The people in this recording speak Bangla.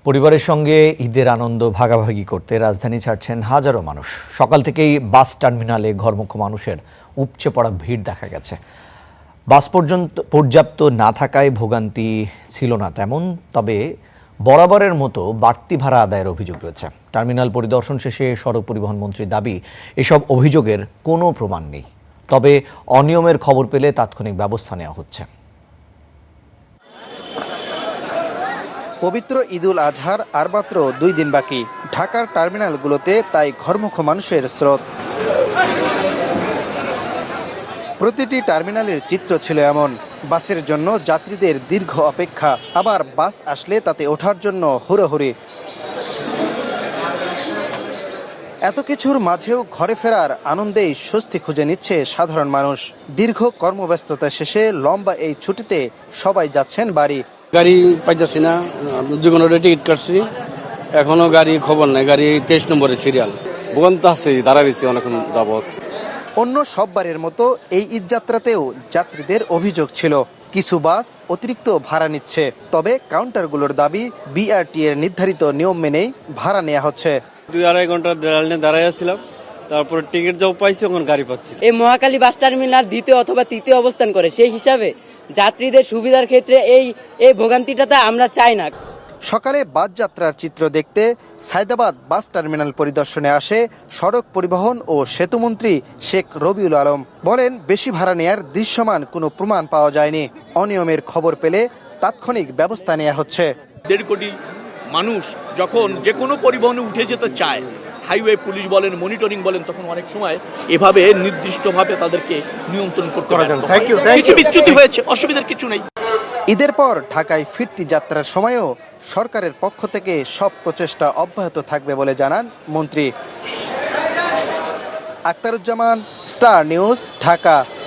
পরিবারের সঙ্গে ঈদের আনন্দ ভাগাভাগি করতে রাজধানী ছাড়ছেন হাজারো মানুষ। সকাল থেকেই বাস টার্মিনালে ঘরমুখো মানুষের উপচে পড়া ভিড় দেখা গেছে। বাস পর্যাপ্ত না থাকায় ভোগান্তি ছিল না তেমন, তবে বরাবরের মতো বাড়তি ভাড়া আদায়ের অভিযোগ রয়েছে। টার্মিনাল পরিদর্শন শেষে সড়ক পরিবহন মন্ত্রীর দাবি, এসব অভিযোগের কোনো প্রমাণ নেই, তবে অনিয়মের খবর পেলে তাৎক্ষণিক ব্যবস্থা নেওয়া হচ্ছে। পবিত্র ঈদুল আজহার আর মাত্র 2 দিন বাকি। ঢাকার টার্মিনালগুলোতে তাই ঘরমুখো মানুষের স্রোত। প্রতিটি টার্মিনালের চিত্র ছিল এমন। বাসের জন্য যাত্রীদের দীর্ঘ অপেক্ষা, আবার বাস আসলে তাতে ওঠার জন্য হুড়োহুড়ি। এত কিছুর মাঝেও ঘরে ফেরার আনন্দেই স্বস্তি খুঁজে নিচ্ছে সাধারণ মানুষ। দীর্ঘ কর্মব্যস্ততা শেষে লম্বা এই ছুটিতে সবাই যাচ্ছেন বাড়ি। গাড়ি পাইতেছি না, 2 ঘন্টা টিকিট কাটছি, এখনো গাড়ি খবর নাই। গাড়ি 23 নম্বরের সিরিয়াল। ভোগান্তি আছে, দাঁড়াইছি অনেকক্ষণ যাবত। অন্য সব বারের মতো এই ঈদযাত্রাতেও যাত্রীদের অভিযোগ ছিল, কিছু বাস অতিরিক্ত ভাড়া নিচ্ছে। তবে কাউন্টারগুলোর দাবি, বিআরটি এর নির্ধারিত নিয়ম মেনেই ভাড়া নেওয়া হচ্ছে। 2-2.5 ঘন্টা দাঁড়াই আসছিলাম, তারপরে টিকিট যাও পাইছি, এখন গাড়ি পাচ্ছি। এই মহাখালী বাস টার্মিনাল দ্বিতীয় অথবা তৃতীয় অবস্থান করে, সেই হিসাবে যাত্রীদের সুবিধার ক্ষেত্রে এই ভোগান্তিটাতে আমরা চাই না। সকালে বাস যাত্রার চিত্র দেখতে সায়দাবাদ বাস টার্মিনাল পরিদর্শনে আসে সড়ক পরিবহন ও সেতুমন্ত্রী শেখ রবিউল আলম। বলেন, বেশি ভাড়া নেয়ার দৃশ্যমান কোনো প্রমাণ পাওয়া যায়নি। অনিয়মের খবর পেলে তাৎক্ষণিক ব্যবস্থা নেওয়া হচ্ছে। 1.5 কোটি মানুষ যখন যে কোনো পরিবহনে উঠে যেতে চায়, হাইওয়ে পুলিশ বলেন, মনিটরিং বলেন, তখন অনেক সময় এভাবে নির্দিষ্টভাবে তাদেরকে নিয়ন্ত্রণ করতে পারে। কিছু বিচ্যুতি হয়েছে, অসুবিধার কিছু নেই। ঈদের পর ঢাকায় ফিরতি যাত্রার সময়ও সরকারের পক্ষ থেকে সব প্রচেষ্টা অব্যাহত থাকবে বলে জানান মন্ত্রী। Akhtaruzzaman, star news, Dhaka.